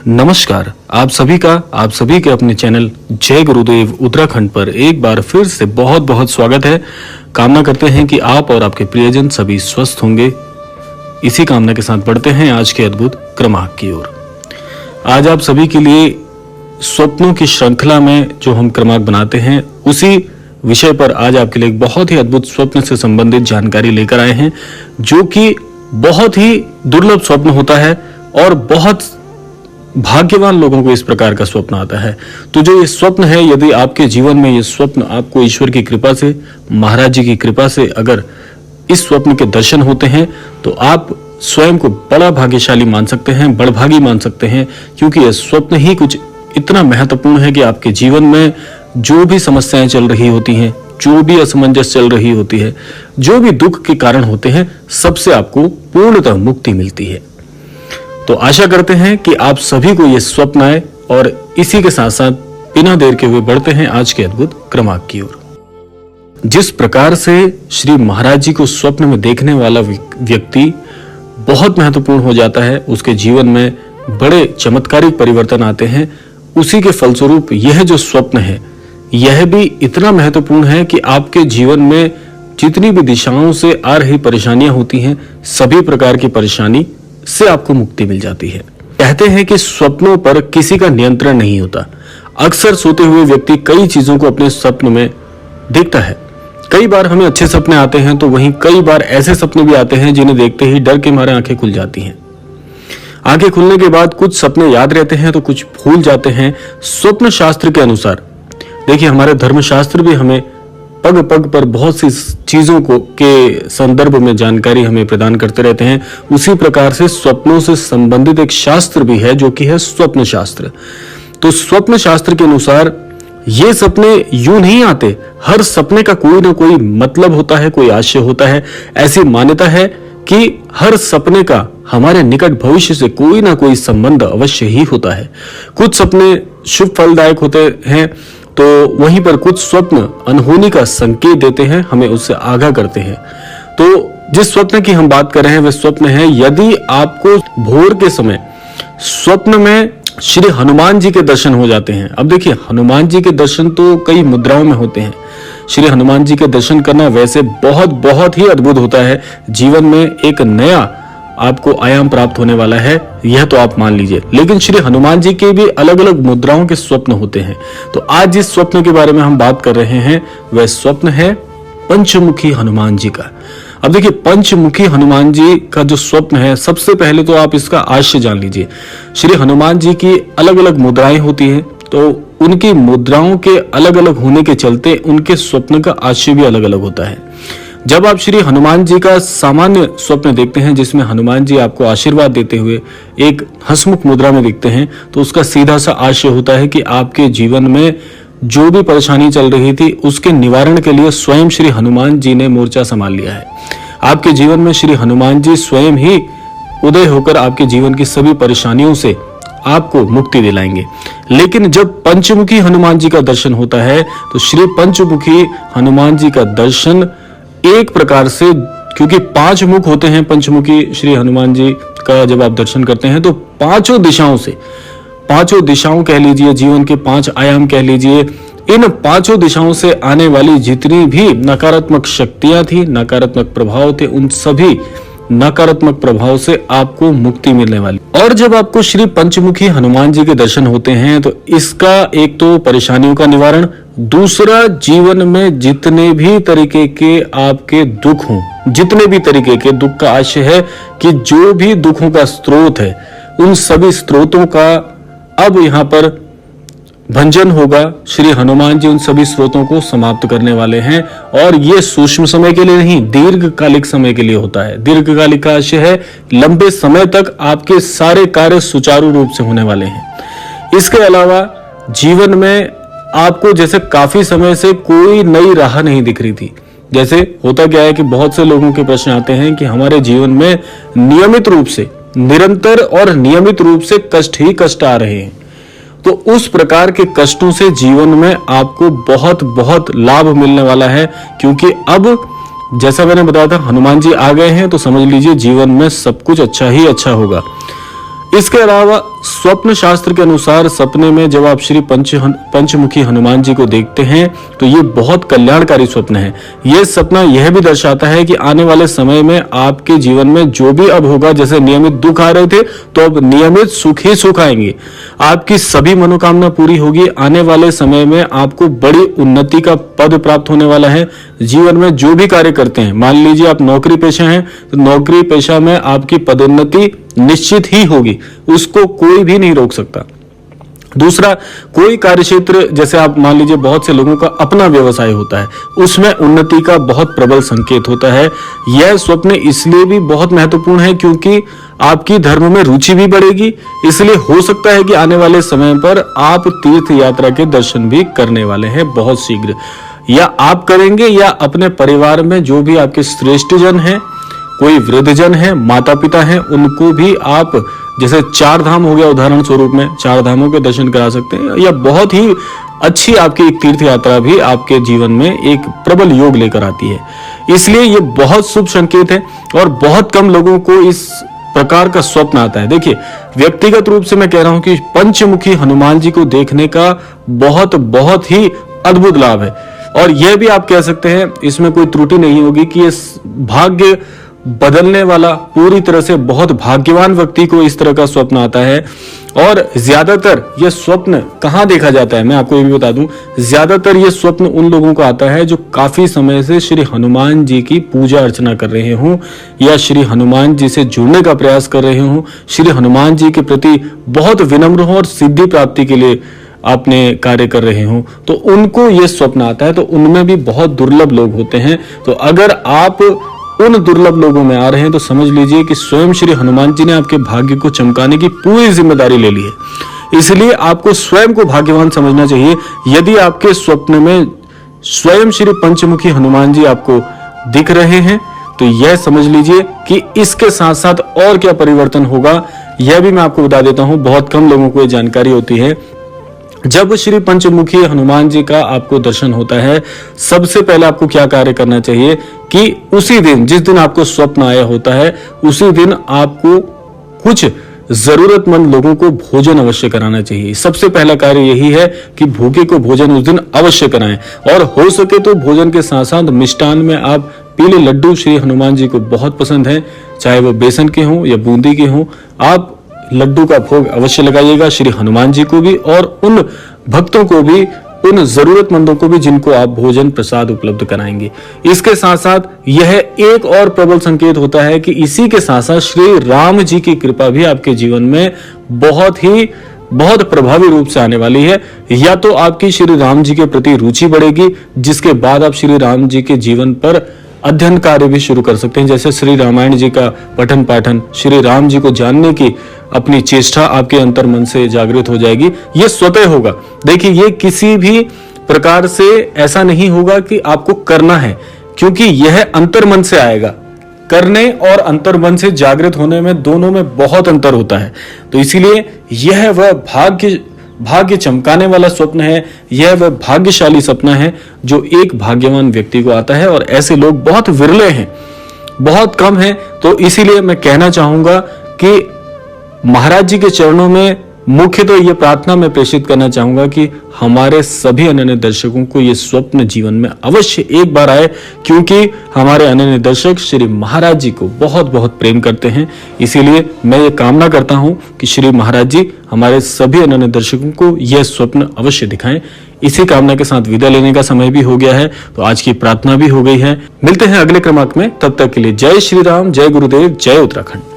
नमस्कार, आप सभी के अपने चैनल जय गुरुदेव उत्तराखंड पर एक बार फिर से बहुत बहुत स्वागत है। कामना करते हैं कि आप और आपके प्रियजन सभी स्वस्थ होंगे। इसी कामना के साथ बढ़ते हैं आज के अद्भुत क्रमांक की ओर। आज आप सभी के लिए स्वप्नों की श्रृंखला में जो हम क्रमांक बनाते हैं उसी विषय पर आज आपके लिए एक बहुत ही अद्भुत स्वप्न से संबंधित जानकारी लेकर आए हैं, जो कि बहुत ही दुर्लभ स्वप्न होता है और बहुत भाग्यवान लोगों को इस प्रकार का स्वप्न आता है। तो जो ये स्वप्न है, यदि आपके जीवन में ये स्वप्न आपको ईश्वर की कृपा से, महाराज जी की कृपा से अगर इस स्वप्न के दर्शन होते हैं तो आप स्वयं को बड़ा भाग्यशाली मान सकते हैं, बड़भागी मान सकते हैं, क्योंकि यह स्वप्न ही कुछ इतना महत्वपूर्ण है कि आपके जीवन में जो भी समस्याएं चल रही होती हैं, जो भी असमंजस चल रही होती है, जो भी दुख के कारण होते हैं, सबसे आपको पूर्णतः मुक्ति मिलती है। तो आशा करते हैं कि आप सभी को यह स्वप्न आए और इसी के साथ साथ बिना देर के हुए बढ़ते हैं आज के अद्भुत क्रमांक की ओर। जिस प्रकार से श्री महाराज जी को स्वप्न में देखने वाला व्यक्ति बहुत महत्वपूर्ण हो जाता है, उसके जीवन में बड़े चमत्कारिक परिवर्तन आते हैं, उसी के फलस्वरूप यह जो स्वप्न है यह भी इतना महत्वपूर्ण है कि आपके जीवन में जितनी भी दिशाओं से आ रही परेशानियां होती हैं, सभी प्रकार की परेशानी से आपको मुक्ति मिल जाती है। कहते हैं कि स्वप्नों पर किसी का नियंत्रण नहीं होता। अक्सर सोते हुए व्यक्ति कई चीजों को अपने स्वप्न में देखता है। कई बार हमें अच्छे सपने आते हैं, तो वहीं कई बार ऐसे सपने भी आते हैं जिन्हें देखते ही डर के मारे आंखें खुल जाती हैं। आंखें खुलने के बाद कुछ सपने याद रहते हैं तो कुछ भूल जाते हैं। स्वप्न शास्त्र के अनुसार देखिए, हमारे धर्मशास्त्र भी हमें पग पग पर बहुत सी चीजों को के संदर्भ में जानकारी हमें प्रदान करते रहते हैं। उसी प्रकार से स्वप्नों से संबंधित एक शास्त्र भी है, जो कि है स्वप्न शास्त्र। तो स्वप्न शास्त्र के अनुसार ये सपने यूं नहीं आते, हर सपने का कोई ना कोई मतलब होता है, कोई आशय होता है। ऐसी मान्यता है कि हर सपने का हमारे निकट भविष्य से कोई ना कोई संबंध अवश्य ही होता है। कुछ सपने शुभ फलदायक होते हैं, तो वहीं पर कुछ स्वप्न अनहोनी का संकेत देते हैं, हमें उससे आगाह करते हैं। तो जिस स्वप्न की हम बात कर रहे हैं वह स्वप्न है, यदि आपको भोर के समय स्वप्न में श्री हनुमान जी के दर्शन हो जाते हैं। अब देखिए, हनुमान जी के दर्शन तो कई मुद्राओं में होते हैं। श्री हनुमान जी के दर्शन करना वैसे बहुत बहुत ही अद्भुत होता है। जीवन में एक नया आपको आयाम प्राप्त होने वाला है, यह तो आप मान लीजिए। लेकिन श्री हनुमान जी के भी अलग अलग मुद्राओं के स्वप्न होते हैं। तो आज जिस स्वप्न के बारे में हम बात कर रहे हैं वह स्वप्न है पंचमुखी हनुमान जी का। अब देखिए, पंचमुखी हनुमान जी का जो स्वप्न है, सबसे पहले तो आप इसका आशय जान लीजिए। श्री हनुमान जी की अलग अलग मुद्राएं होती हैं, तो उनकी मुद्राओं के अलग अलग होने के चलते उनके स्वप्न का आशय भी अलग अलग होता है। जब आप श्री हनुमान जी का सामान्य स्वप्न देखते हैं, जिसमें हनुमान जी आपको आशीर्वाद देते हुए एक हंसमुख मुद्रा में दिखते हैं, तो उसका सीधा सा आशय होता है कि आपके जीवन में जो भी परेशानी चल रही थी उसके निवारण के लिए स्वयं श्री हनुमान जी ने मोर्चा संभाल लिया है। आपके जीवन में श्री हनुमान जी स्वयं ही उदय होकर आपके जीवन की सभी परेशानियों से आपको मुक्ति दिलाएंगे। लेकिन जब पंचमुखी हनुमान जी का दर्शन होता है, तो श्री पंचमुखी हनुमान जी का दर्शन एक प्रकार से, क्योंकि 5 मुख होते हैं पंचमुखी श्री हनुमान जी का, जब आप दर्शन करते हैं तो पांचों दिशाओं कह लीजिए, जीवन के 5 आयाम कह लीजिए, इन 5 दिशाओं से आने वाली जितनी भी नकारात्मक शक्तियां थी, नकारात्मक प्रभाव थे, उन सभी नकारात्मक प्रभाव से आपको मुक्ति मिलने वाली। और जब आपको श्री पंचमुखी हनुमान जी के दर्शन होते हैं तो इसका एक तो परेशानियों का निवारण, दूसरा जीवन में जितने भी तरीके के आपके दुख हों, जितने भी तरीके के दुख का आशय है कि जो भी दुखों का स्रोत है, उन सभी स्रोतों का अब यहाँ पर भंजन होगा। श्री हनुमान जी उन सभी स्रोतों को समाप्त करने वाले हैं, और ये सूक्ष्म समय के लिए नहीं, दीर्घकालिक समय के लिए होता है। दीर्घकालिक का आशय है लंबे समय तक आपके सारे कार्य सुचारू रूप से होने वाले हैं। इसके अलावा जीवन में आपको जैसे काफी समय से कोई नई राह नहीं दिख रही थी। जैसे होता क्या है कि बहुत से लोगों के प्रश्न आते हैं कि हमारे जीवन में नियमित रूप से, निरंतर और नियमित रूप से कष्ट ही कष्ट आ रहे हैं। तो उस प्रकार के कष्टों से जीवन में आपको बहुत बहुत लाभ मिलने वाला है, क्योंकि अब जैसा मैंने बताया था, हनुमान जी आ गए हैं, तो समझ लीजिए जीवन में सब कुछ अच्छा ही अच्छा होगा। इसके अलावा स्वप्न शास्त्र के अनुसार सपने में जब आप श्री पंचमुखी हनुमान जी को देखते हैं तो ये बहुत कल्याणकारी स्वप्न है। ये सपना यह भी दर्शाता है कि आने वाले समय में आपके जीवन में जो भी अब होगा, जैसे नियमित दुख आ रहे थे तो अब नियमित सुख ही सुख आएंगे। आपकी सभी मनोकामना पूरी होगी। आने वाले समय में आपको बड़ी उन्नति का पद प्राप्त होने वाला है। जीवन में जो भी कार्य करते हैं, मान लीजिए आप नौकरी पेशा हैं तो नौकरी पेशा में आपकी पदोन्नति निश्चित ही होगी, उसको कोई भी नहीं रोक सकता। दूसरा, कोई कार्य क्षेत्र, जैसे आप मान लीजिए बहुत से लोगों का अपना व्यवसाय होता है, उसमें उन्नति का बहुत प्रबल संकेत होता है। यह स्वप्न इसलिए भी बहुत महत्वपूर्ण है क्योंकि आपकी धर्म में रुचि भी बढ़ेगी। इसलिए हो सकता है कि आने वाले समय पर आप तीर्थ यात्रा के दर्शन भी करने वाले हैं बहुत शीघ्र, या आप करेंगे या अपने परिवार में जो भी आपके श्रेष्ठ जन हैं, कोई वृद्धजन है, माता पिता हैं, उनको भी आप, जैसे 4 धाम हो गया उदाहरण स्वरूप में, 4 धामों के दर्शन करा सकते हैं, या बहुत ही अच्छी आपकी एक तीर्थ यात्रा भी आपके जीवन में एक प्रबल योग लेकर आती है। इसलिए ये बहुत शुभ संकेत है और बहुत कम लोगों को इस प्रकार का स्वप्न आता है। देखिए, व्यक्तिगत रूप से मैं कह रहा हूं कि पंचमुखी हनुमान जी को देखने का बहुत बहुत ही अद्भुत लाभ है। और यह भी आप कह सकते हैं, इसमें कोई त्रुटि नहीं होगी कि ये भाग्य बदलने वाला, पूरी तरह से बहुत भाग्यवान व्यक्ति को इस तरह का स्वप्न आता है। और ज्यादातर ये स्वप्न कहाँ देखा जाता है, मैं आपको ये भी बता दूं, ज्यादातर ये स्वप्न उन लोगों को आता है जो काफी समय से श्री हनुमान जी की पूजा अर्चना कर रहे हों या श्री हनुमान जी से जुड़ने का प्रयास कर रहे हों, श्री हनुमान जी के प्रति बहुत विनम्र हो और सिद्धि प्राप्ति के लिए आपने कार्य कर रहे हो, तो उनको ये स्वप्न आता है। तो उनमें भी बहुत दुर्लभ लोग होते हैं। तो अगर आप उन दुर्लभ लोगों में आ रहे हैं तो समझ लीजिए कि स्वयं श्री हनुमान जी ने आपके भाग्य को चमकाने की पूरी जिम्मेदारी ले ली है। इसलिए आपको स्वयं को भाग्यवान समझना चाहिए। यदि आपके स्वप्न में स्वयं श्री पंचमुखी हनुमान जी आपको दिख रहे हैं तो यह समझ लीजिए कि इसके साथ साथ और क्या परिवर्तन होगा, यह भी मैं आपको बता देता हूं। बहुत कम लोगों को यह जानकारी होती है। जब श्री पंचमुखी हनुमान जी का आपको दर्शन होता है, सबसे पहले आपको क्या कार्य करना चाहिए कि उसी दिन, जिस दिन आपको स्वप्न आया होता है, उसी दिन आपको कुछ जरूरतमंद लोगों को भोजन अवश्य कराना चाहिए। सबसे पहला कार्य यही है कि भूखे को भोजन उस दिन अवश्य कराएं। और हो सके तो भोजन के साथ साथ मिष्टान में आप पीले लड्डू, श्री हनुमान जी को बहुत पसंद है, चाहे वो बेसन के हों या बूंदी के हों, आप लड्डू का भोग अवश्य लगाइएगा श्री हनुमान जी को भी और उन भक्तों को भी, उन जरूरतमंदों को भी जिनको आप भोजन प्रसाद उपलब्ध कराएंगे। इसके साथ साथ यह एक और प्रबल संकेत होता है कि इसी के साथ साथ श्री राम जी की कृपा भी आपके जीवन में बहुत प्रभावी रूप से आने वाली है। या तो आपकी श्री राम जी के प्रति रुचि बढ़ेगी, जिसके बाद आप श्री राम जी के जीवन पर अध्ययन कार्य भी शुरू कर सकते हैं, जैसे श्री रामायण जी का पठन पाठन, श्री राम जी को जानने की अपनी चेष्टा आपके अंतर मन से जागृत हो जाएगी। ये स्वतः होगा। देखिए, ये किसी भी प्रकार से ऐसा नहीं होगा कि आपको करना है, क्योंकि यह अंतर मन से आएगा। करने और अंतर मन से जागृत होने में, दोनों में बहुत अंतर होता है। तो इसीलिए यह वह भाग्य चमकाने वाला स्वप्न है, यह वह भाग्यशाली सपना है जो एक भाग्यवान व्यक्ति को आता है। और ऐसे लोग बहुत विरले हैं, बहुत कम हैं। तो इसीलिए मैं कहना चाहूंगा कि महाराज जी के चरणों में मुख्य तो ये प्रार्थना मैं प्रेषित करना चाहूंगा कि हमारे सभी अनन्य दर्शकों को ये स्वप्न जीवन में अवश्य एक बार आए, क्योंकि हमारे अनन्य दर्शक श्री महाराज जी को बहुत बहुत प्रेम करते हैं। इसीलिए मैं ये कामना करता हूं कि श्री महाराज जी हमारे सभी अनन्य दर्शकों को यह स्वप्न अवश्य दिखाएं। इसी कामना के साथ विदा लेने का समय भी हो गया है, तो आज की प्रार्थना भी हो गई है। मिलते हैं अगले क्रमांक में, तब तक के लिए जय श्री राम, जय गुरुदेव, जय उत्तराखंड।